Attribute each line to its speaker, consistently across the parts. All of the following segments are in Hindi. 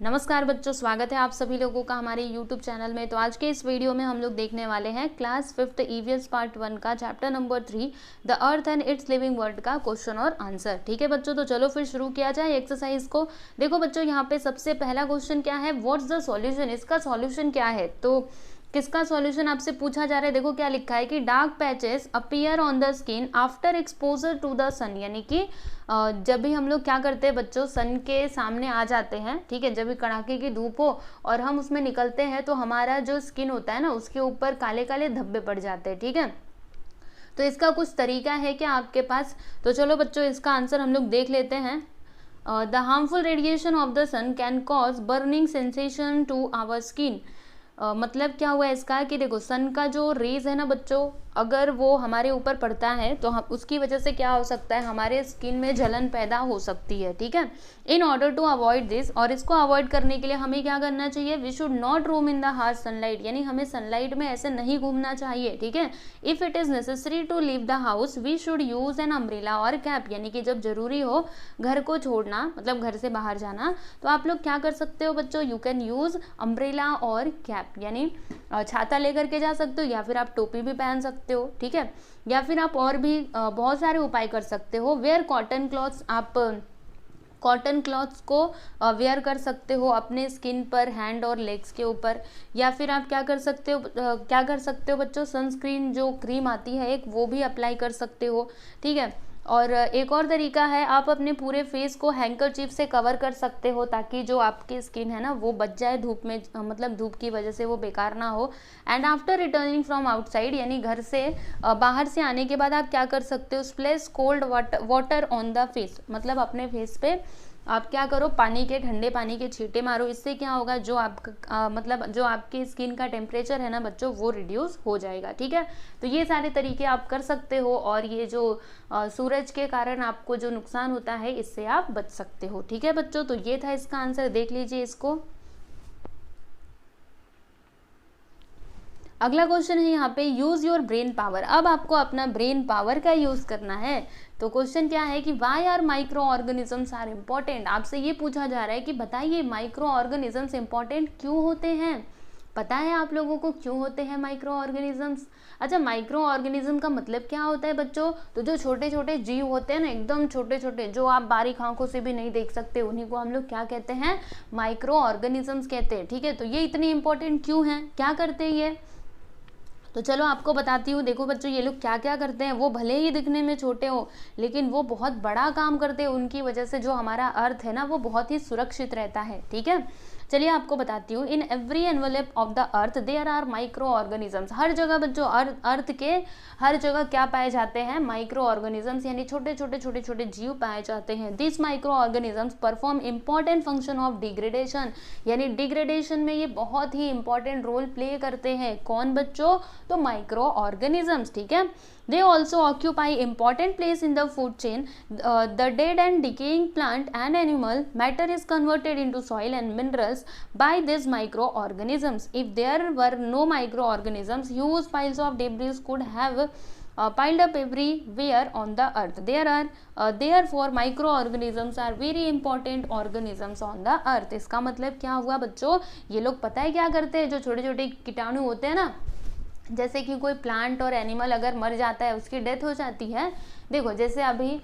Speaker 1: नमस्कार बच्चों, स्वागत है आप सभी लोगों का हमारे YouTube चैनल में। तो आज के इस वीडियो में हम लोग देखने वाले हैं क्लास 5th EVS पार्ट 1 का chapter number 3 the earth and it's living world का क्वेश्चन और आंसर। ठीक है बच्चों, तो चलो फिर शुरू किया जाए एक्सरसाइज को। देखो बच्चों, यहाँ पे सबसे पहला क्वेश्चन क्या है, व्हाट्स द सॉल्यूशन, इसका सॉल्यूशन क्या है। तो किसका सॉल्यूशन आपसे पूछा जा रहा है। देखो क्या लिखा है कि dark patches appear on the skin after exposure to the sun, यानी कि जब भी हम लोग क्या करते हैं बच्चों, सन के सामने आ जाते हैं, ठीक है, जब भी कड़ाके की धूप हो और हम उसमें निकलते हैं तो हमारा जो स्किन होता है ना, उसके ऊपर काले काले धब्बे पड़ जाते हैं। ठीक है, तो इसका कुछ तरीका है क्या आपके पास। तो चलो बच्चों, इसका आंसर हम लोग देख लेते हैं। The harmful radiation of the sun can cause burning sensation to our skin. मतलब क्या हुआ इसका कि देखो, सन का जो रेज है ना बच्चों, अगर वो हमारे ऊपर पड़ता है तो हम उसकी वजह से क्या हो सकता है, हमारे स्किन में जलन पैदा हो सकती है। ठीक है, in order to avoid this, और इसको अवॉइड करने के लिए हमें क्या करना चाहिए, we should not roam in the harsh sunlight, यानी हमें सनलाइट में ऐसे नहीं घूमना चाहिए। ठीक है, if it is necessary to leave the house we should use an umbrella और कैप, यानी कि जब जरूरी हो घर को छोड़ना, मतलब घर से बाहर जाना, तो आप लोग क्या कर सकते हो बच्चों, यू कैन यूज अम्ब्रेला और कैप, यानी छाता लेकर के जा सकते हो, या फिर आप टोपी भी पहन सकते हो। ठीक है, या फिर आप और भी बहुत सारे उपाय कर सकते हो। वेयर कॉटन क्लॉथ्स, आप कॉटन क्लॉथ्स को वेयर कर सकते हो अपने स्किन पर, हैंड और लेग्स के ऊपर। या फिर आप क्या कर सकते हो बच्चों, सनस्क्रीन जो क्रीम आती है एक, वो भी अप्लाई कर सकते हो। ठीक है, और एक और तरीका है, आप अपने पूरे फेस को हैंकरचीफ से कवर कर सकते हो ताकि जो आपकी स्किन है ना वो बच जाए धूप में, मतलब धूप की वजह से वो बेकार ना हो। And after returning from outside, यानी घर से बाहर से आने के बाद आप क्या कर सकते हो, splash cold water on the face, मतलब अपने फेस पे आप क्या करो, पानी के, ठंडे पानी के छींटे मारो। इससे क्या होगा, जो आपका मतलब जो आपकी स्किन का टेम्परेचर है ना बच्चों, वो रिड्यूस हो जाएगा। ठीक है, तो ये सारे तरीके आप कर सकते हो, और ये जो सूरज के कारण आपको जो नुकसान होता है इससे आप बच सकते हो। ठीक है बच्चों, तो ये था इसका आंसर, देख लीजिए इसको। अगला क्वेश्चन है यहाँ पे, यूज योर ब्रेन पावर। अब आपको अपना ब्रेन पावर का यूज करना है। तो क्वेश्चन क्या है कि why are micro organisms are important. आपसे ये पूछा जा रहा है कि बताइए माइक्रो ऑर्गेनिजम्स इम्पोर्टेंट क्यों होते हैं। पता है आप लोगों को क्यों होते हैं माइक्रो ऑर्गेनिजम्स। अच्छा, माइक्रो ऑर्गेनिज्म का मतलब क्या होता है बच्चों, तो जो छोटे छोटे जीव होते हैं ना, एकदम छोटे छोटे, जो आप बारीक आंखों से भी नहीं देख सकते, उन्हीं को हम लोग क्या कहते हैं, माइक्रो ऑर्गेनिजम्स कहते हैं। ठीक है, तो ये इतने इंपॉर्टेंट क्यों हैं, क्या करते हैं ये, तो चलो आपको बताती हूँ। देखो बच्चों, ये लोग क्या क्या करते हैं, वो भले ही दिखने में छोटे हो लेकिन वो बहुत बड़ा काम करते हैं। उनकी वजह से जो हमारा अर्थ है ना वो बहुत ही सुरक्षित रहता है। ठीक है, चलिए आपको बताती हूँ। In every envelope of the earth there are micro organisms. हर जगह बच्चों अर्थ के हर जगह क्या पाए जाते हैं, माइक्रो ऑर्गेनिजम्स, यानी छोटे छोटे छोटे छोटे जीव पाए जाते हैं। This micro organisms perform important function of degradation, यानी डिग्रेडेशन में ये बहुत ही इंपॉर्टेंट रोल प्ले करते हैं। कौन बच्चों, तो माइक्रो ऑर्गेनिजम्स। ठीक है, they also occupy important place in the food chain. The dead and decaying plant and animal matter is converted into soil and minerals by these microorganisms. If there were no microorganisms, huge piles of debris could have piled up everywhere on the earth. Therefore microorganisms are very important organisms on the earth. इसका मतलब क्या हुआ बच्चों, ये लोग पता है क्या करते हैं, जो छोटे छोटे कीटाणु होते हैं ना, जैसे कि कोई प्लांट और एनिमल अगर मर जाता है, उसकी डेथ हो जाती है। देखो जैसे अभी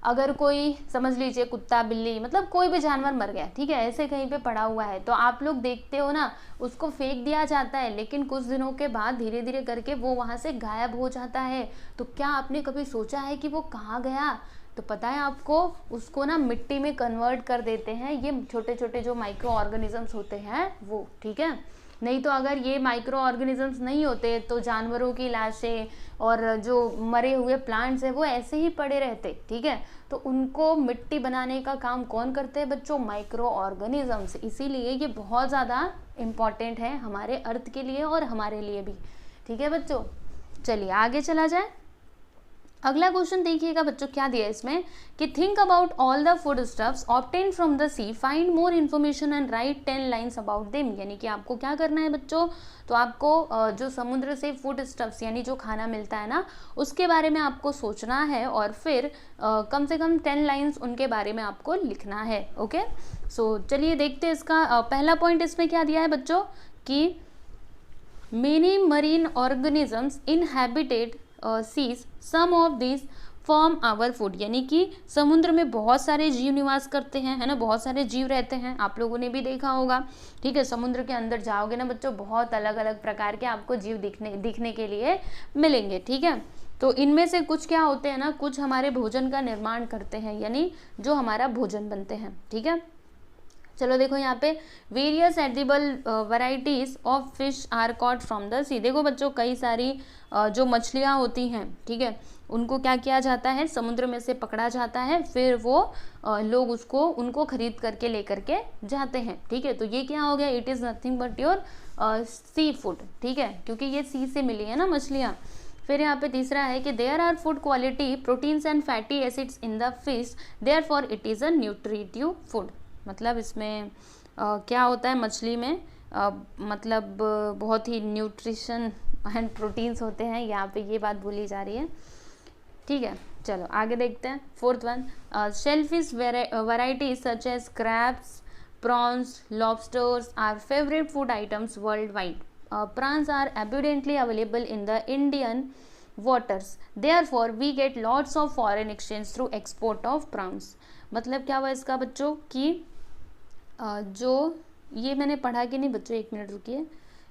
Speaker 1: अगर कोई, समझ लीजिए कुत्ता बिल्ली, मतलब कोई भी जानवर मर गया, ठीक है, ऐसे कहीं पे पड़ा हुआ है, तो आप लोग देखते हो ना, उसको फेंक दिया जाता है, लेकिन कुछ दिनों के बाद धीरे धीरे करके वो वहाँ से गायब हो जाता है। तो क्या आपने कभी सोचा है कि वो कहाँ गया। तो पता है आपको, उसको ना मिट्टी में कन्वर्ट कर देते हैं ये छोटे छोटे जो माइक्रो ऑर्गेनिजम्स होते हैं वो। ठीक है, नहीं तो अगर ये माइक्रो ऑर्गेनिजम्स नहीं होते तो जानवरों की लाशें और जो मरे हुए प्लांट्स हैं वो ऐसे ही पड़े रहते। ठीक है, तो उनको मिट्टी बनाने का काम कौन करते हैं बच्चों, माइक्रो ऑर्गेनिजम्स। इसीलिए ये बहुत ज़्यादा इम्पॉर्टेंट है हमारे अर्थ के लिए और हमारे लिए भी। ठीक है बच्चों, चलिए आगे चला जाए। अगला क्वेश्चन देखिएगा बच्चों, क्या दिया है इसमें कि think about all the food stuffs obtain from the sea, find more information and write 10 lines about them. यानी कि आपको क्या करना है बच्चों, तो आपको जो समुद्र से फूड स्टफ्स यानी जो खाना मिलता है ना, उसके बारे में आपको सोचना है और फिर कम से कम 10 लाइन्स उनके बारे में आपको लिखना है। ओके, सो चलिए देखते हैं इसका पहला पॉइंट इसमें क्या दिया है बच्चों कि many marine organisms inhabited seas, some of this form our food, यानी कि समुद्र में बहुत सारे जीव निवास करते हैं, है ना, बहुत सारे जीव रहते हैं, आप लोगों ने भी देखा होगा। ठीक है, समुद्र के अंदर जाओगे ना बच्चों, बहुत अलग अलग प्रकार के आपको जीव दिखने के लिए मिलेंगे। ठीक है, तो इनमें से कुछ क्या होते हैं ना, कुछ हमारे भोजन का निर्माण करते हैं, यानी जो हमारा भोजन बनते हैं। ठीक है, चलो देखो यहाँ पे various edible varieties of fish are caught from the sea. देखो बच्चों, कई सारी जो मछलियाँ होती हैं, ठीक है, उनको क्या किया जाता है, समुद्र में से पकड़ा जाता है, फिर वो लोग उनको खरीद करके लेकर के जाते हैं। ठीक है, तो ये क्या हो गया, it is nothing but your sea food. ठीक है, क्योंकि ये सी से मिली है ना मछलियाँ। फिर यहाँ पे तीसरा है कि there are food quality proteins and fatty acids in the fish, therefore it is a nutritive food. मतलब इसमें क्या होता है, मछली में मतलब बहुत ही न्यूट्रिशन एंड प्रोटीन्स होते हैं, यहाँ पे ये बात बोली जा रही है। ठीक है, चलो आगे देखते हैं। Fourth one, shellfish varieties such as crabs, prawns, lobsters are favourite food items worldwide. Prawns are abundantly available in the Indian waters. Therefore, we get lots of foreign exchange through export of prawns. मतलब क्या हुआ इसका बच्चों कि जो ये मैंने पढ़ा कि नहीं बच्चों, एक मिनट रुकिए,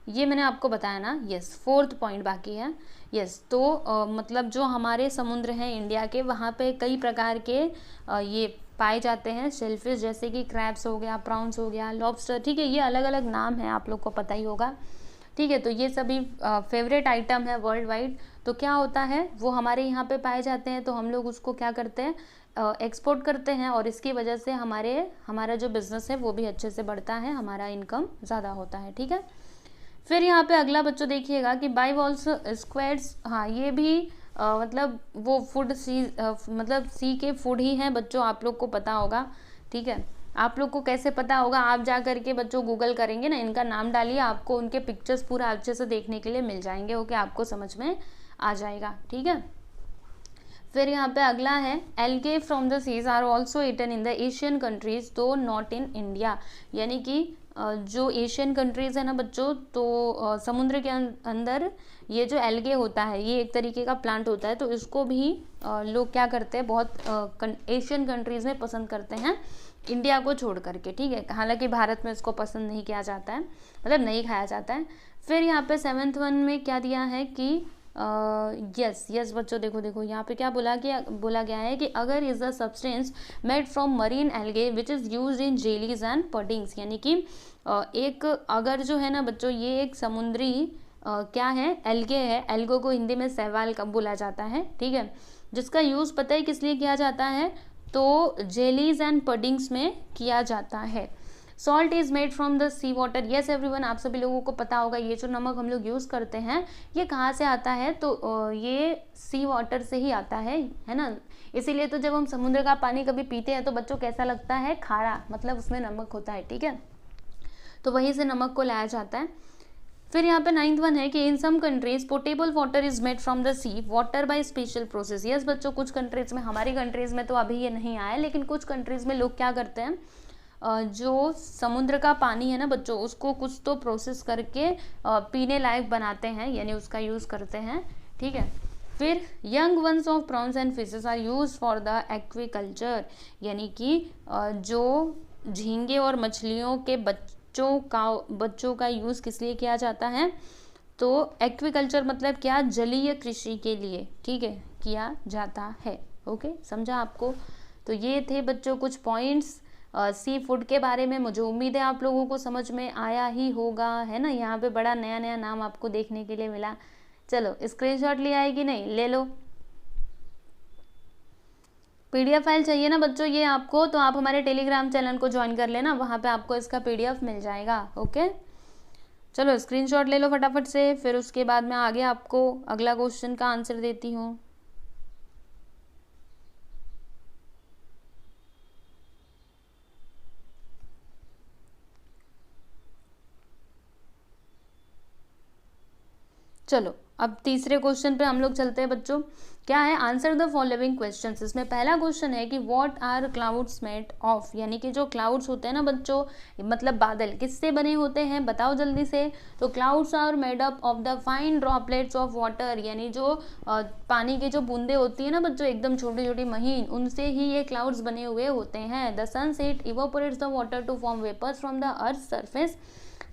Speaker 1: ये मैंने आपको बताया ना। यस, फोर्थ पॉइंट बाकी है। यस, तो मतलब जो हमारे समुद्र हैं इंडिया के, वहाँ पे कई प्रकार के ये पाए जाते हैं शेलफिश, जैसे कि क्रैब्स हो गया, प्रॉन्स हो गया, लॉबस्टर। ठीक है, ये अलग अलग नाम है, आप लोग को पता ही होगा। ठीक है, तो ये सभी फेवरेट आइटम है वर्ल्ड वाइड। तो क्या होता है, वो हमारे यहाँ पे पाए जाते हैं, तो हम लोग उसको क्या करते हैं, एक्सपोर्ट करते हैं, और इसकी वजह से हमारा जो बिज़नेस है वो भी अच्छे से बढ़ता है, हमारा इनकम ज़्यादा होता है। ठीक है, फिर यहाँ पे अगला बच्चों देखिएगा कि बाइवॉल्व्स स्क्वैड्स, हाँ ये भी मतलब वो फूड सी मतलब सी के फूड ही हैं बच्चों, आप लोग को पता होगा। ठीक है, आप लोग को कैसे पता होगा, आप जा करके बच्चों गूगल करेंगे ना, इनका नाम डालिए, आपको उनके पिक्चर्स पूरा अच्छे से देखने के लिए मिल जाएंगे। ओके, आपको समझ में आ जाएगा। ठीक है, फिर यहाँ पे अगला है, algae from the seas are also eaten in the Asian countries though not in India. यानी कि जो एशियन कंट्रीज़ है ना बच्चों, तो समुद्र के अंदर ये जो एल्गे होता है, ये एक तरीके का प्लांट होता है, तो इसको भी लोग क्या करते हैं, बहुत एशियन कंट्रीज़ में पसंद करते हैं, इंडिया को छोड़ करके। ठीक है, हालांकि भारत में इसको पसंद नहीं किया जाता है, मतलब नहीं खाया जाता है। फिर यहाँ पे 7th वन में क्या दिया है कि यस बच्चों, देखो यहाँ पे क्या बोला गया है कि agar is the substance made from marine algae which is used in jellies and puddings. यानी कि एक अगर जो है ना बच्चों, ये एक समुद्री क्या है, एल्गे है, एल्गो को हिंदी में शैवाल का बोला जाता है। ठीक है, जिसका यूज़ पता है किस लिए किया जाता है, तो जेलीज एंड पडिंग्स में किया जाता है। Salt is made from the sea water. Yes everyone, आप सभी लोगों को पता होगा, ये जो नमक हम लोग यूज़ करते हैं ये कहाँ से आता है, तो ये सी वाटर से ही आता है ना। इसीलिए तो जब हम समुद्र का पानी कभी पीते हैं तो बच्चों कैसा लगता है, खारा, मतलब उसमें नमक होता है। ठीक है, तो वहीं से नमक को लाया जाता है। फिर यहाँ पे 9th वन है कि in some countries potable water is made from the sea water by special process. Yes बच्चों, कुछ कंट्रीज में, हमारी कंट्रीज में तो अभी ये नहीं आया, लेकिन कुछ कंट्रीज में लोग क्या करते हैं, जो समुद्र का पानी है ना बच्चों, उसको कुछ तो प्रोसेस करके पीने लायक बनाते हैं, यानी उसका यूज़ करते हैं। ठीक है, फिर young ones of prawns and fishes are use for the aquaculture. यानी कि जो झींगे और मछलियों के बच्चों का यूज़ किस लिए किया जाता है, तो एक्वीकल्चर मतलब क्या, जलीय कृषि के लिए। ठीक है, किया जाता है। ओके, समझा आपको। तो ये थे बच्चों कुछ पॉइंट्स सी फूड के बारे में। मुझे उम्मीद है आप लोगों को समझ में आया ही होगा, है ना। यहाँ पे बड़ा नया नया नाम आपको देखने के लिए मिला। चलो स्क्रीनशॉट ले आएगी, नहीं ले लो। पीडीएफ फाइल चाहिए ना बच्चों ये आपको, तो आप हमारे टेलीग्राम चैनल को ज्वाइन कर लेना, वहाँ पे आपको इसका पीडीएफ मिल जाएगा। ओके, चलो स्क्रीनशॉट ले लो फटाफट से, फिर उसके बाद मैं आगे आपको अगला क्वेश्चन का आंसर देती हूँ। चलो अब तीसरे क्वेश्चन पे हम लोग चलते हैं बच्चों। क्या है, आंसर द फॉलोइंग क्वेश्चंस। इसमें पहला क्वेश्चन है कि what are clouds made of, यानी कि जो क्लाउड्स होते हैं ना बच्चों, मतलब बादल, किससे बने होते हैं, बताओ जल्दी से। तो clouds are made up of the fine droplets of water, यानी जो पानी की जो बूंदे होती है ना बच्चों, एकदम छोटी छोटी महीन, उनसे ही ये क्लाउड्स बने हुए होते हैं। The sunset evaporates the water to form vapours from the earth surface.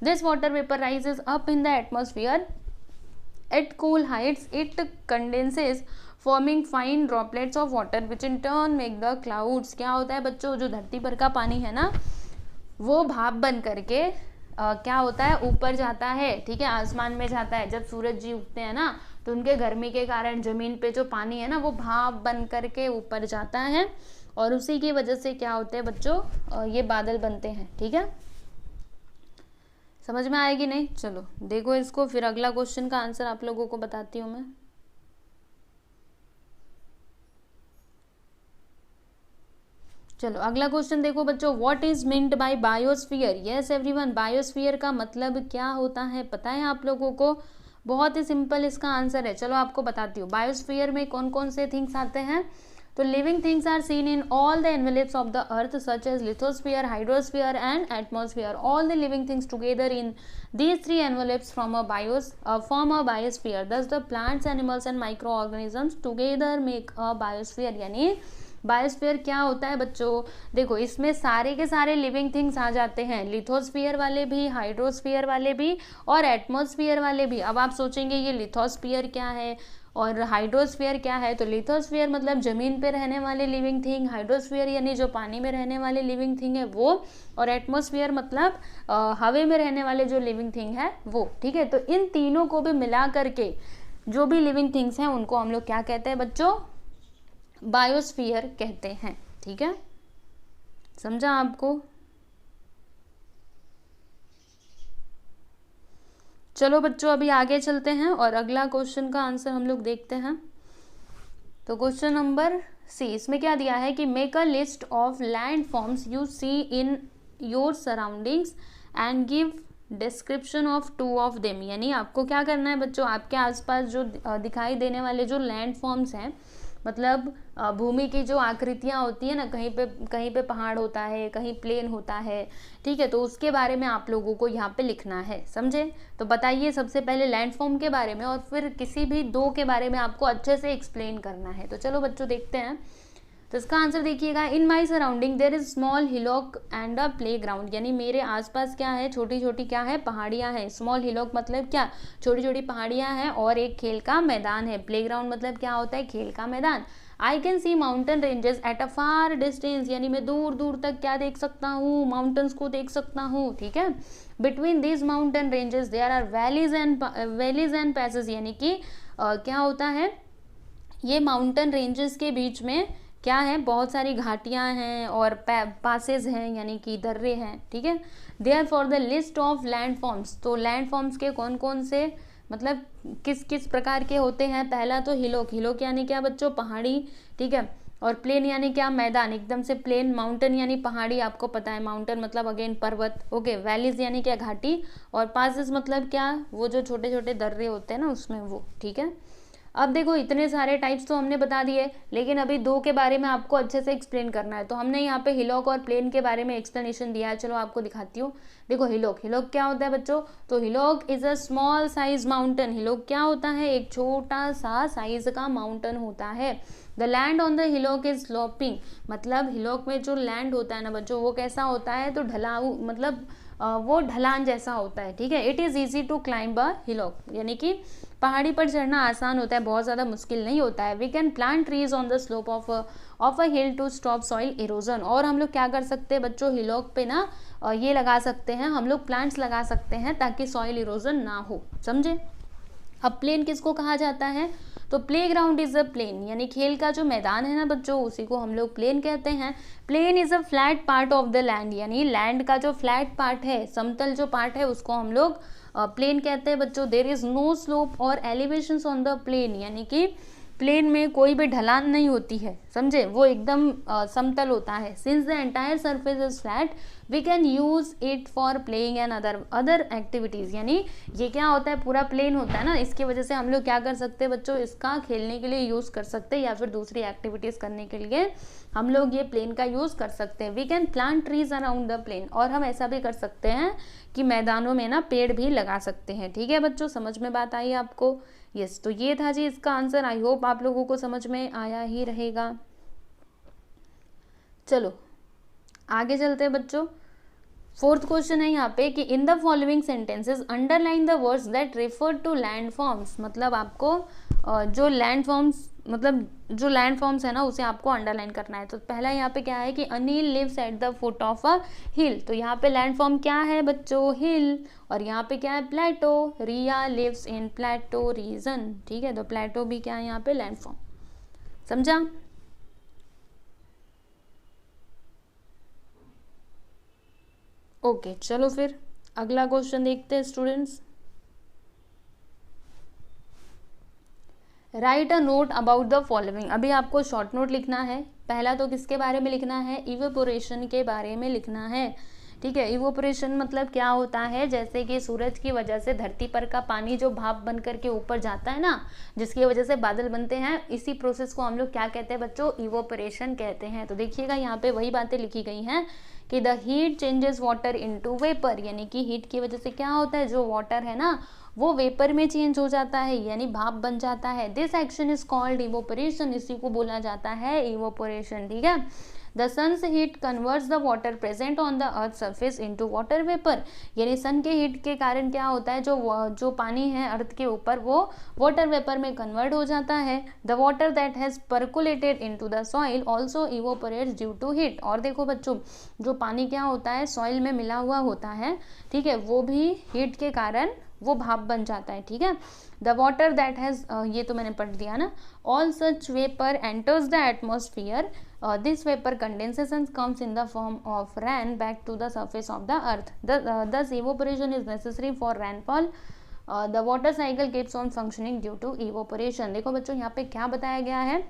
Speaker 1: This water vapour rises up in the atmosphere at cool heights. It condenses forming fine droplets of water which in turn make the clouds. क्या होता है बच्चों, जो धरती पर का पानी है ना, वो भाप बन करके क्या होता है, ऊपर जाता है, ठीक है, आसमान में जाता है। जब सूरज जी उगते हैं ना, तो उनके गर्मी के कारण जमीन पे जो पानी है ना, वो भाप बन करके ऊपर जाता है, और उसी की वजह से क्या होते हैं बच्चों, ये बादल बनते हैं। ठीक है, समझ में आएगी नहीं? चलो देखो इसको, फिर अगला क्वेश्चन का आंसर आप लोगों को बताती हूँ मैं। चलो अगला क्वेश्चन देखो बच्चों, what is meant by biosphere. Yes everyone, biosphere का मतलब क्या होता है पता है आप लोगों को? बहुत ही सिंपल इसका आंसर है, चलो आपको बताती हूँ। बायोस्फीयर में कौन कौन से थिंग्स आते हैं? तो living things are seen in all the envelopes of the earth such as lithosphere, hydrosphere and atmosphere. All the living things together in these three envelopes form a biosphere. Thus the plants, animals and microorganisms together make a biosphere. यानी बायोस्फीयर क्या होता है बच्चों? देखो इसमें सारे के सारे लिविंग थिंग्स आ जाते हैं, लिथोस्फीयर वाले भी, हाइड्रोस्फीयर वाले भी और एटमॉस्फेयर वाले भी। अब आप सोचेंगे ये लिथोस्फीयर क्या है और हाइड्रोस्फीयर क्या है? तो लिथोस्फीयर मतलब जमीन पे रहने वाले लिविंग थिंग, हाइड्रोस्फीयर यानी जो पानी में रहने वाले लिविंग थिंग है वो, और एटमॉस्फेयर मतलब हवा में रहने वाले जो लिविंग थिंग है वो। ठीक है, तो इन तीनों को भी मिला करके जो भी लिविंग थिंग्स हैं उनको हम लोग क्या कहते हैं बच्चों? बायोस्फीयर कहते हैं। ठीक है, समझा आपको? चलो बच्चों अभी आगे चलते हैं और अगला क्वेश्चन का आंसर हम लोग देखते हैं। तो क्वेश्चन नंबर सी, इसमें क्या दिया है कि make a list of land forms you see in your surroundings and give description of 2 of them. यानी आपको क्या करना है बच्चों, आपके आसपास जो दिखाई देने वाले जो लैंड फॉर्म्स हैं, मतलब भूमि की जो आकृतियाँ होती है ना, कहीं पे पहाड़ होता है, कहीं प्लेन होता है, ठीक है, तो उसके बारे में आप लोगों को यहाँ पे लिखना है। समझे? तो बताइए सबसे पहले लैंडफॉर्म के बारे में और फिर किसी भी 2 के बारे में आपको अच्छे से एक्सप्लेन करना है। तो चलो बच्चों देखते हैं। तो इसका आंसर देखिएगा, in my surrounding there is small hillock and a playground. यानी मेरे आसपास क्या है, छोटी छोटी क्या है, पहाड़ियाँ हैं। स्मॉल हिलॉक मतलब क्या, छोटी छोटी पहाड़ियाँ हैं, और एक खेल का मैदान है। प्ले ग्राउंड मतलब क्या होता है, खेल का मैदान। I can see mountain ranges at a far distance, यानी मैं दूर दूर तक क्या देख सकता हूँ, माउंटेन्स को देख सकता हूँ। ठीक है, between this mountain ranges there are valleys and passage. यानी कि क्या होता है, ये माउंटेन रेंजेस के बीच में क्या है, बहुत सारी घाटियां हैं और पासेज हैं, यानी कि दर्रे हैं। ठीक है, therefore the list of land forms. तो लैंड फॉर्म्स के कौन कौन से, मतलब किस किस प्रकार के होते हैं? पहला तो हिलोक, हिलोक यानी क्या बच्चों, पहाड़ी। ठीक है, और प्लेन यानी क्या, मैदान, एकदम से प्लेन। माउंटेन यानी पहाड़ी, आपको पता है माउंटेन मतलब अगेन पर्वत। ओके, वैलीज यानी क्या, घाटी। और पासेस मतलब क्या, वो जो छोटे छोटे दर्रे होते हैं ना उसमें वो। ठीक है, अब देखो इतने सारे टाइप्स तो हमने बता दिए, लेकिन अभी 2 के बारे में आपको अच्छे से एक्सप्लेन करना है। तो हमने यहाँ पे हिलॉक और प्लेन के बारे में एक्सप्लेनेशन दिया है, चलो आपको दिखाती हूँ। देखो हिलॉक, हिलॉक क्या होता है बच्चों? तो hillock is a small size mountain. Hillock क्या होता है, एक छोटा सा साइज का माउंटेन होता है। The land on the hillock is sloping, मतलब हिलॉक में जो लैंड होता है ना बच्चों, वो कैसा होता है, तो ढलाऊ, मतलब वो ढलान जैसा होता है। ठीक है, it is easy to climb a hillock, यानी कि पहाड़ी पर चढ़ना आसान होता है, बहुत ज़्यादा मुश्किल नहीं होता है। We can plant trees on the slope of a hill to stop soil erosion. और हम लोग क्या कर सकते हैं बच्चों, हिलॉक पे ना ये लगा सकते हैं, हम लोग प्लांट्स लगा सकते हैं ताकि सॉइल इरोजन ना हो। समझे? अब प्लेन किसको कहा जाता है? तो playground is a plain, यानी खेल का जो मैदान है ना बच्चों, उसी को हम लोग प्लेन कहते हैं। Plain is a flat part of the land, यानी लैंड का जो फ्लैट पार्ट है, समतल जो पार्ट है, उसको हम लोग प्लेन कहते हैं बच्चों। देयर इज नो स्लोप और एलिवेशंस ऑन द प्लेन, यानी कि प्लेन में कोई भी ढलान नहीं होती है। समझे? वो एकदम समतल होता है। Since the entire surface is flat, we can use it for playing and other activities, यानी ये क्या होता है, पूरा प्लेन होता है ना, इसकी वजह से हम लोग क्या कर सकते हैं बच्चों, इसका खेलने के लिए यूज़ कर सकते हैं या फिर दूसरी एक्टिविटीज़ करने के लिए हम लोग ये प्लेन का यूज़ कर सकते हैं। We can plant trees around the plain, और हम ऐसा भी कर सकते हैं कि मैदानों में ना पेड़ भी लगा सकते हैं। ठीक है बच्चों, समझ में बात आई आपको? यस, तो ये था जी इसका आंसर। आई होप आप लोगों को समझ में आया ही रहेगा। चलो आगे चलते हैं बच्चों। फोर्थ क्वेश्चन है यहाँ पे कि in the following sentences underline the words that refer to land forms, मतलब आपको जो लैंड फॉर्म्स है ना उसे आपको अंडरलाइन करना है। तो पहला यहाँ पे क्या है कि Anil lives at the foot of a hill, तो यहाँ पे लैंड फॉर्म क्या है बच्चों, हिल, और यहाँ पे क्या है, प्लेटो। रिया लिव्स इन प्लेटो रीजन, ठीक है, तो प्लेटो भी क्या है यहाँ पे, लैंड फॉर्म। समझा? ओके चलो फिर अगला क्वेश्चन देखते हैं students. Right a note about the following, अभी आपको शॉर्ट नोट लिखना है। पहला तो किसके बारे में लिखना है, इवेपोरेशन के बारे में लिखना है। ठीक है, इवेपोरेशन मतलब क्या होता है, जैसे कि सूरज की वजह से धरती पर का पानी जो भाप बन करके ऊपर जाता है ना, जिसकी वजह से बादल बनते हैं, इसी प्रोसेस को हम लोग क्या कहते हैं बच्चों, इवेपोरेशन कहते हैं। तो देखिएगा यहाँ पे वही बातें लिखी गई हैं कि the heat changes water into vapour, यानी कि हीट की वजह से क्या होता है, जो वाटर है ना वो वेपर में चेंज हो जाता है, यानी भाप बन जाता है। This action is called evaporation, इसी को बोला जाता है इवोपरेशन। ठीक है, the sun's heat converts the water present on the earth surface into water vapour, यानी सन के हीट के कारण क्या होता है, जो पानी है अर्थ के ऊपर वो वाटर वेपर में कन्वर्ट हो जाता है। The water that has percolated into the soil also evaporates due to heat, और देखो बच्चों जो पानी क्या होता है सॉइल में मिला हुआ होता है, ठीक है, वो भी हीट के कारण वो भाप बन जाता है। ठीक है, द वाटर दैट हैज, ये तो मैंने पढ़ दिया ना, all such vapour enters the atmosphere, this vapour condensation comes in the form of rain back to the surface of the earth, thus evaporation is necessary for rainfall, the water cycle keeps on functioning due to evaporation. देखो बच्चों यहाँ पे क्या बताया गया है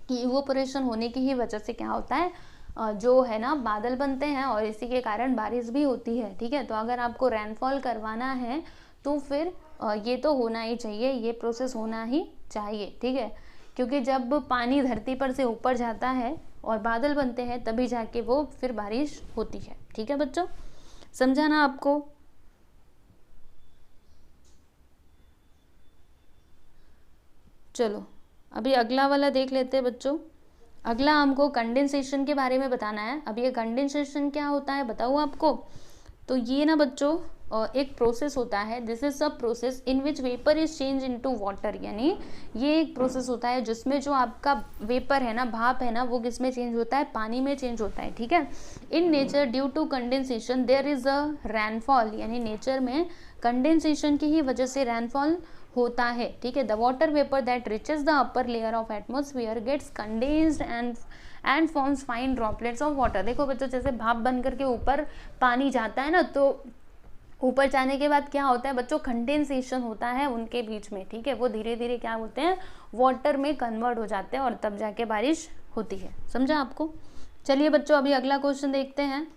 Speaker 1: कि इवोपरेशन होने की ही वजह से क्या होता है, जो है ना बादल बनते हैं और इसी के कारण बारिश भी होती है। ठीक है, तो अगर आपको रैनफॉल करवाना है तो फिर ये तो होना ही चाहिए, ये प्रोसेस होना ही चाहिए। ठीक है, क्योंकि जब पानी धरती पर से ऊपर जाता है और बादल बनते हैं तभी जाके वो फिर बारिश होती है। ठीक है बच्चों, समझा ना आपको? चलो अभी अगला वाला देख लेते हैं बच्चों। अगला हमको कंडेंसेशन के बारे में बताना है। अब ये कंडेंसेशन क्या होता है बताऊँ आपको? तो ये ना बच्चों एक प्रोसेस होता है, this is a process in which vapour is change into water, यानी ये एक प्रोसेस होता है जिसमें जो आपका वेपर है ना, भाप है ना, वो किस में चेंज होता है, पानी में चेंज होता है। ठीक है, in nature due to condensation there is a rainfall, यानी नेचर में कंडेंसेशन की ही वजह से रैनफॉल होता है। ठीक है, the water vapour that reaches the upper layer of atmosphere gets condensed and forms fine droplets of water. देखो बच्चों जैसे भाप बन करके ऊपर पानी जाता है ना, तो ऊपर जाने के बाद क्या होता है बच्चों, कंडेंसेशन होता है उनके बीच में। ठीक है, वो धीरे धीरे क्या होते हैं, वाटर में कन्वर्ट हो जाते हैं और तब जाके बारिश होती है। समझा आपको? चलिए बच्चों अभी अगला क्वेश्चन देखते हैं।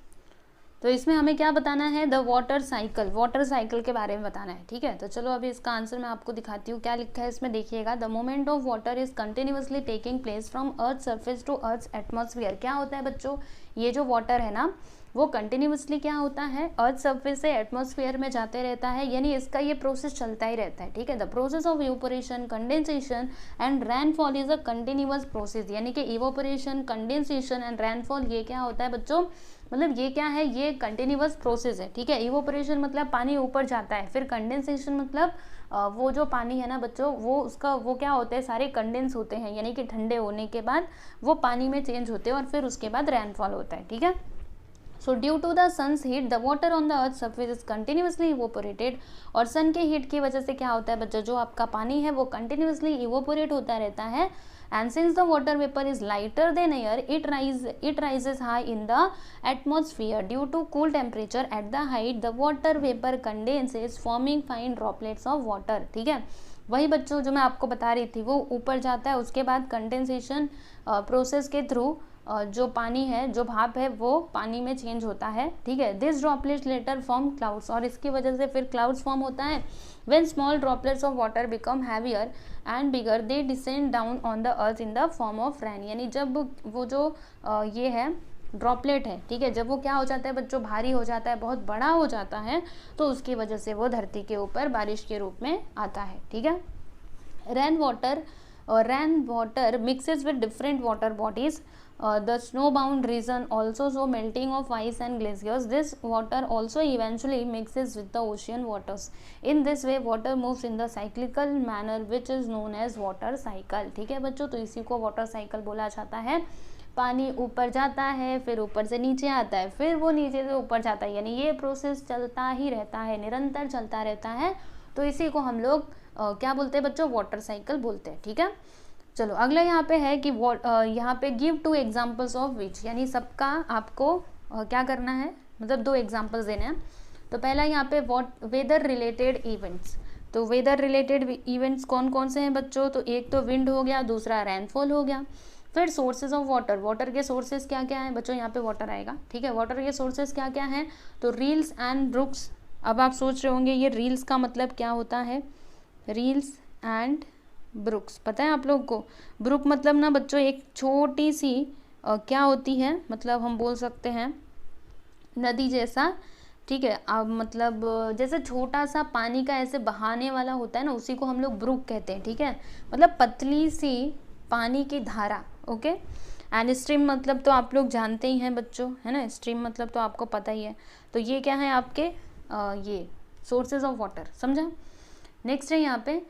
Speaker 1: तो इसमें हमें क्या बताना है, द वाटर साइकिल के बारे में बताना है। ठीक है, तो चलो अभी इसका आंसर मैं आपको दिखाती हूँ क्या लिखा है इसमें। देखिएगा, the movement of water is continuously taking place from earth surface to earth atmosphere. क्या होता है बच्चों, ये जो वाटर है ना वो कंटिन्यूअसली क्या होता है, अर्थ सरफेस से एटमॉस्फेयर में जाते रहता है, यानी इसका ये प्रोसेस चलता ही रहता है। ठीक है, the process of evaporation, condensation and rainfall is a continuous process, यानी कि इवोपरेशन, कंडेंसेशन एंड रैनफॉल ये क्या होता है बच्चों, मतलब ये क्या है, ये कंटिन्यूअस प्रोसेस है। ठीक है, इवोपरेशन मतलब पानी ऊपर जाता है, फिर कंडेंसेशन मतलब वो जो पानी है ना बच्चों वो क्या होते हैं, सारे कंडेंस होते हैं, यानी कि ठंडे होने के बाद वो पानी में चेंज होते हैं और फिर उसके बाद रैनफॉल होता है। ठीक है, so due to the sun's heat the water on the earth surface is continuously evaporated, और सन के हीट की वजह से क्या होता है बच्चों, जो आपका पानी है वो कंटिन्यूअसली इवोपोरेट होता रहता है। And since the water vapour is lighter than air, it rises high in the atmosphere due to cool temperature at the height, the water vapour condenses forming fine droplets of water. ठीक है, वही बच्चों जो मैं आपको बता रही थी, वो ऊपर जाता है, उसके बाद कंडेंसेशन प्रोसेस के थ्रू जो पानी है, जो भाप है, वो पानी में चेंज होता है, ठीक है। This droplets later form clouds, और इसकी वजह से फिर क्लाउड्स फॉर्म होता है। When small droplets of water become heavier and bigger they descend down on the earth in the form of rain, यानी जब वो जो ये है ड्रॉपलेट है, ठीक है, जब वो क्या हो जाता है बच्चों, भारी हो जाता है, बहुत बड़ा हो जाता है, तो उसकी वजह से वो धरती के ऊपर बारिश के रूप में आता है, ठीक है। Rain water mixes with different water bodies, the snow-bound region also show melting of ice and glaciers. This water also eventually mixes with the ocean waters. In this way, water moves in the cyclical manner, which is known as water cycle. ठीक है बच्चों, तो इसी को वाटर साइकिल बोला जाता है। पानी ऊपर जाता है, फिर ऊपर से नीचे आता है, फिर वो नीचे से ऊपर जाता है, यानी ये प्रोसेस चलता ही रहता है, निरंतर चलता रहता है। तो इसी को हम लोग क्या बोलते हैं बच्चों, वाटर साइकिल बोलते हैं, ठीक है। चलो अगला यहाँ पे है कि यहाँ पे गिव 2 एग्जाम्पल्स ऑफ विच, यानी सबका आपको क्या करना है, मतलब 2 एग्जाम्पल्स देने हैं। तो पहला यहाँ पे वेदर रिलेटेड इवेंट्स, तो वेदर रिलेटेड इवेंट्स कौन कौन से हैं बच्चों, तो एक तो विंड हो गया, दूसरा रेनफॉल हो गया। फिर सोर्सेज ऑफ वाटर, वाटर के सोर्सेज क्या क्या हैं बच्चों, यहाँ पे वाटर आएगा, ठीक है। वाटर के सोर्सेज क्या क्या हैं, तो रील्स एंड ब्रुक्स। अब आप सोच रहे होंगे ये रील्स का मतलब क्या होता है, रील्स एंड ब्रुक्स पता है आप लोग को। ब्रुक मतलब ना बच्चों एक छोटी सी क्या होती है, मतलब हम बोल सकते हैं नदी जैसा, ठीक है। अब मतलब जैसे छोटा सा पानी का ऐसे बहाने वाला होता है ना, उसी को हम लोग ब्रुक कहते हैं, ठीक है। मतलब पतली सी पानी की धारा, ओके। एंड स्ट्रीम मतलब तो आप लोग जानते ही हैं बच्चों, है ना, स्ट्रीम मतलब तो आपको पता ही है। तो ये क्या है आपके ये सोर्सेज ऑफ वाटर, समझा। नेक्स्ट है यहाँ पे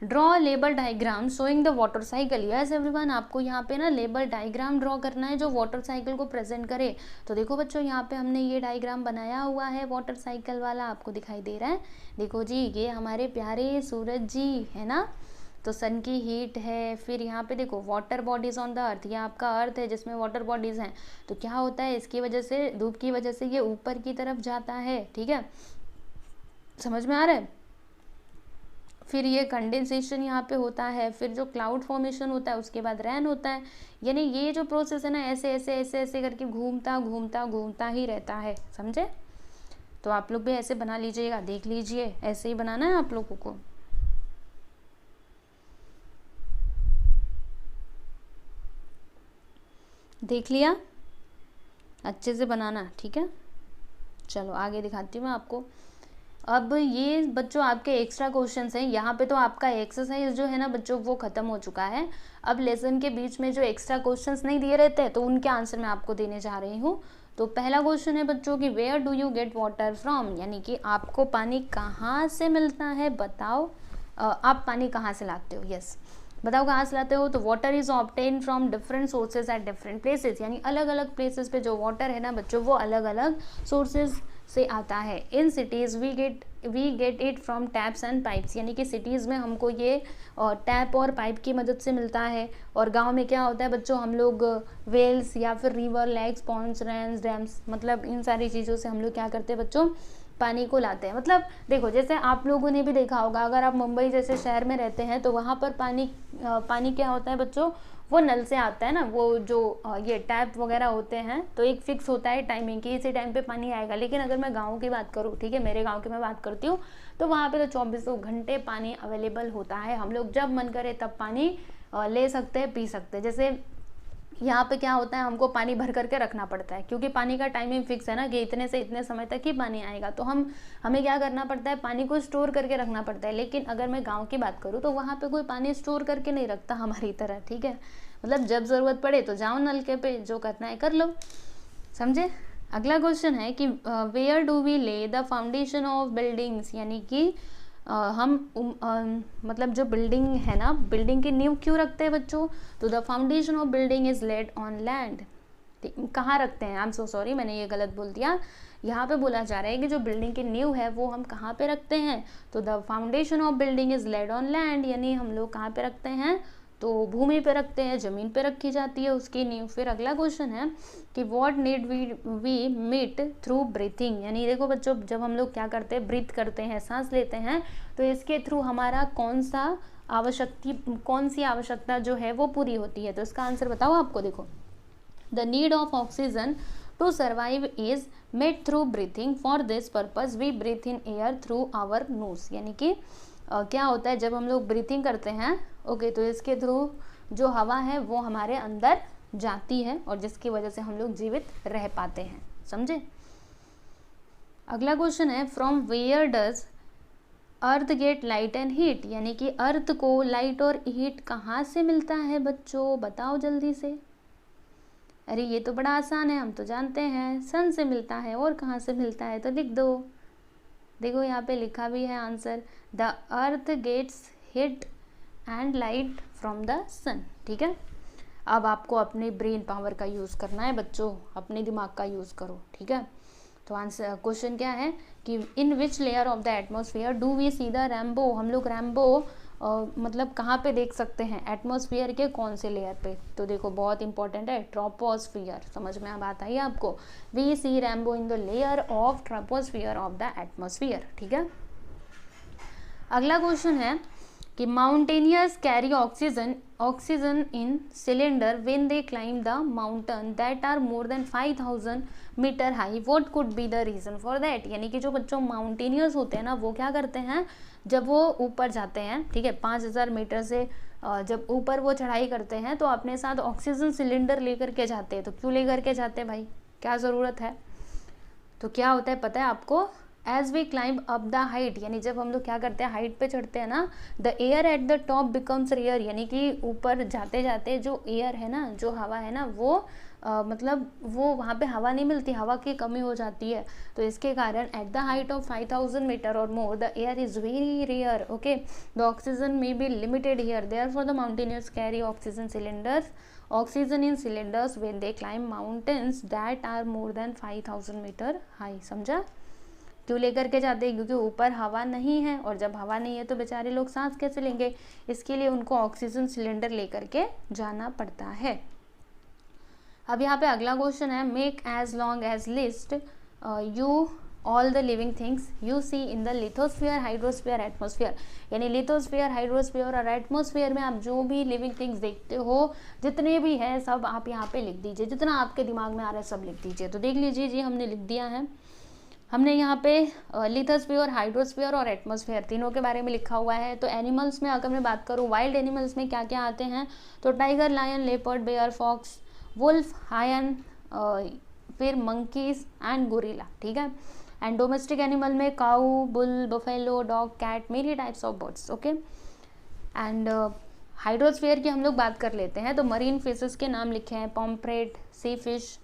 Speaker 1: draw label diagram showing the water cycle. Yes everyone, आपको यहाँ पे ना लेबल डायग्राम ड्रॉ करना है जो वाटर साइकिल को प्रेजेंट करे। तो देखो बच्चों यहाँ पे हमने ये डायग्राम बनाया हुआ है वाटर साइकिल वाला, आपको दिखाई दे रहा है, देखो जी, ये हमारे प्यारे सूरज जी है ना, तो सन की हीट है। फिर यहाँ पे देखो वाटर बॉडीज ऑन द अर्थ, ये आपका अर्थ है जिसमें वाटर बॉडीज हैं। तो क्या होता है, इसकी वजह से, धूप की वजह से ये ऊपर की तरफ जाता है, ठीक है, समझ में आ रहा है। फिर ये कंडेंसेशन यहाँ पे होता है, फिर जो क्लाउड फॉर्मेशन होता है, उसके बाद रेन होता है। यानी ये जो प्रोसेस है ना, ऐसे ऐसे ऐसे ऐसे करके घूमता घूमता घूमता ही रहता है, समझे। तो आप लोग भी ऐसे बना लीजिएगा, देख लीजिए, ऐसे ही बनाना है आप लोगों को। देख लिया, अच्छे से बनाना, ठीक है। चलो आगे दिखाती हूँ मैं आपको। अब ये बच्चों आपके एक्स्ट्रा क्वेश्चंस हैं, यहाँ पे तो आपका एक्सरसाइज जो है ना बच्चों वो खत्म हो चुका है। अब लेसन के बीच में जो एक्स्ट्रा क्वेश्चंस नहीं दिए रहते हैं, तो उनके आंसर मैं आपको देने जा रही हूँ। तो पहला क्वेश्चन है बच्चों कि where do you get water from, यानी कि आपको पानी कहाँ से मिलता है, बताओ। आप पानी कहाँ से लाते हो, यस बताओ कहाँ से लाते हो। तो water is obtain from different sources at different places, यानी अलग अलग प्लेसेस पे जो वाटर है ना बच्चों वो अलग अलग सोर्सेज से आता है। In cities we get it from taps and pipes, यानी कि सिटीज़ में हमको ये टैप और पाइप की मदद से मिलता है। और गांव में क्या होता है बच्चों, हम लोग वेल्स या फिर river, lakes, ponds, rains, dams, मतलब इन सारी चीज़ों से हम लोग क्या करते हैं बच्चों, पानी को लाते हैं। मतलब देखो जैसे आप लोगों ने भी देखा होगा, अगर आप मुंबई जैसे शहर में रहते हैं तो वहाँ पर पानी क्या होता है बच्चों, वो नल से आता है ना, वो जो ये टैप वगैरह होते हैं, तो एक फिक्स होता है टाइमिंग की, इसी टाइम पे पानी आएगा। लेकिन अगर मैं गाँव की बात करूँ, ठीक है, मेरे गाँव की मैं बात करती हूँ, तो वहाँ पे तो 24 घंटे पानी अवेलेबल होता है। हम लोग जब मन करे तब पानी ले सकते हैं, पी सकते हैं। जैसे यहाँ पे क्या होता है, हमको पानी भर करके रखना पड़ता है, क्योंकि पानी का टाइमिंग फिक्स है ना कि इतने से इतने समय तक ही पानी आएगा। तो हमें क्या करना पड़ता है, पानी को स्टोर करके रखना पड़ता है। लेकिन अगर मैं गांव की बात करूँ तो वहाँ पे कोई पानी स्टोर करके नहीं रखता हमारी तरह, ठीक है। मतलब जब ज़रूरत पड़े तो जाओ नलके पे, जो करना है कर लो, समझे। अगला क्वेश्चन है कि वेयर डू वी ले द फाउंडेशन ऑफ बिल्डिंग्स, यानी कि मतलब जो बिल्डिंग है ना, बिल्डिंग की नींव क्यों रखते हैं बच्चों, तो the foundation of building is laid on land. कहाँ रखते हैं, आई एम सो सॉरी, मैंने ये गलत बोल दिया। यहाँ पे बोला जा रहा है कि जो बिल्डिंग की नींव है वो हम कहाँ पे रखते हैं, तो the foundation of building is laid on land, यानी हम लोग कहाँ पे रखते हैं, तो भूमि पे रखते हैं, ज़मीन पे रखी जाती है उसकी नींव। फिर अगला क्वेश्चन है कि what need we meet through breathing, यानी देखो बच्चों जब हम लोग क्या करते हैं, ब्रीथ करते हैं, सांस लेते हैं, तो इसके थ्रू हमारा कौन सी आवश्यकता जो है वो पूरी होती है। तो इसका आंसर बताओ आपको। देखो the need of oxygen to survive is made through breathing, for this purpose we breathe in air through our nose. यानी कि क्या होता है जब हम लोग ब्रीथिंग करते हैं, ओके, तो इसके थ्रू जो हवा है वो हमारे अंदर जाती है और जिसकी वजह से हम लोग जीवित रह पाते हैं। समझे? अगला क्वेश्चन है from where does earth get light and heat, यानी कि अर्थ को लाइट और हीट कहाँ से मिलता है बच्चों, बताओ जल्दी से। अरे ये तो बड़ा आसान है, हम तो जानते हैं, सन से मिलता है। और कहाँ से मिलता है तो लिख दो। देखो यहाँ पे लिखा भी है answer, the earth gets heat and light from the sun. ठीक है, अब आपको अपने ब्रेन पावर का यूज़ करना है बच्चों, अपने दिमाग का यूज़ करो। ठीक है, तो आंसर क्वेश्चन क्या है कि in which layer of the atmosphere do we see the rainbow, हम लोग रैम्बो मतलब कहाँ पे देख सकते हैं, एटमॉस्फेयर के कौन से लेयर पे। तो देखो बहुत इंपॉर्टेंट है, ट्रोपोस्फियर। समझ में बात आई आपको, we see rainbow in the layer of troposphere of the atmosphere. ठीक है, अगला क्वेश्चन है कि mountaineers carry oxygen in cylinder when they climb the mountain that are more than 5000 metre high, what could be the reason for that. यानी कि जो बच्चों माउंटेनियर्स होते हैं ना, वो क्या करते हैं जब वो ऊपर जाते हैं, ठीक है, 5000 मीटर से जब ऊपर वो चढ़ाई करते हैं तो अपने साथ ऑक्सीजन सिलेंडर लेकर के जाते हैं। तो क्यों लेकर के जाते हैं भाई, क्या ज़रूरत है। तो क्या होता है पता है आपको, as we climb up the height, यानी जब हम लोग क्या करते हैं हाइट पे चढ़ते हैं ना, the air at the top becomes rare, यानी कि ऊपर जाते जाते जो एयर है ना, जो हवा है ना, वो मतलब वो वहाँ पे हवा नहीं मिलती, हवा की कमी हो जाती है। तो इसके कारण at the height of 5000 metre और more the air is very rare, okay, the oxygen may be limited here, therefore the mountaineers carry oxygen in cylinders when they climb mountains that are more than 5000 metre high. समझा? क्यों लेकर के जाते हैं, क्योंकि ऊपर हवा नहीं है, और जब हवा नहीं है तो बेचारे लोग सांस कैसे लेंगे, इसके लिए उनको ऑक्सीजन सिलेंडर लेकर के जाना पड़ता है। अब यहाँ पे अगला क्वेश्चन है, make as long as list you all the living things you see in the lithosphere, hydrosphere, atmosphere. यानी लिथोस्फीयर, हाइड्रोस्फीयर और एटमोस्फीयर में आप जो भी लिविंग थिंग्स देखते हो, जितने भी हैं सब आप यहाँ पे लिख दीजिए, जितना आपके दिमाग में आ रहा है सब लिख दीजिए। तो देख लीजिए जी, हमने लिख दिया है, हमने यहाँ पे लिथोस्फीयर, हाइड्रोस्फीयर और एटमॉस्फेयर तीनों के बारे में लिखा हुआ है। तो एनिमल्स में अगर मैं बात करूँ, वाइल्ड एनिमल्स में क्या क्या आते हैं, तो tiger, lion, leopard, bear, fox, wolf, hyena, फिर मंकीज एंड गोरिल्ला। ठीक है, एंड डोमेस्टिक एनिमल में cow, bull, buffalo, dog, cat, many types of birds. Okay, and hydrosphere की हम लोग बात कर लेते हैं। तो मरीन फिशेस के नाम लिखे हैं, pomfret, sea fish,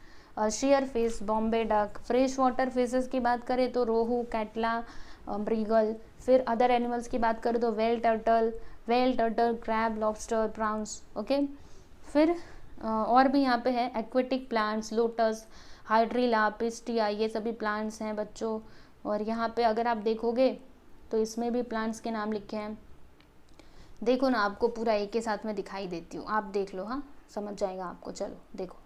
Speaker 1: shark fish, Bombay duck. Fresh water fishes की बात करें तो रोहू, कैटला, ब्रीगल। फिर अदर एनिमल्स की बात करें तो well turtle, crab, lobster, prawns. Okay, फिर और भी यहाँ पे है aquatic plants, lotus, hydrilla, pistia, ये सभी प्लांट्स हैं बच्चों। और यहाँ पे अगर आप देखोगे तो इसमें भी प्लांट्स के नाम लिखे हैं। देखो ना, आपको पूरा एक के साथ में दिखाई देती हूँ, आप देख लो, हाँ समझ जाएगा आपको। चलो देखो,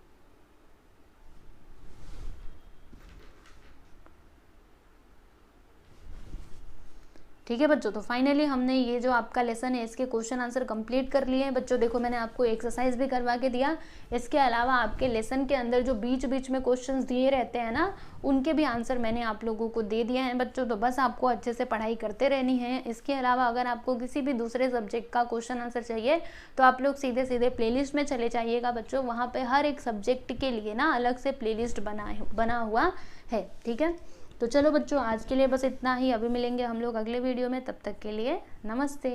Speaker 1: ठीक है बच्चों। तो फाइनली हमने ये जो आपका लेसन है इसके क्वेश्चन आंसर कंप्लीट कर लिए हैं बच्चों। देखो मैंने आपको एक्सरसाइज भी करवा के दिया, इसके अलावा आपके लेसन के अंदर जो बीच बीच में क्वेश्चंस दिए रहते हैं ना, उनके भी आंसर मैंने आप लोगों को दे दिया है बच्चों। तो बस आपको अच्छे से पढ़ाई करते रहनी है। इसके अलावा अगर आपको किसी भी दूसरे सब्जेक्ट का क्वेश्चन आंसर चाहिए तो आप लोग सीधे सीधे प्लेलिस्ट में चले जाइएगा बच्चों, वहाँ पर हर एक सब्जेक्ट के लिए ना अलग से प्लेलिस्ट बना हुआ है, ठीक है। तो चलो बच्चों, आज के लिए बस इतना ही। अभी मिलेंगे हम लोग अगले वीडियो में, तब तक के लिए नमस्ते।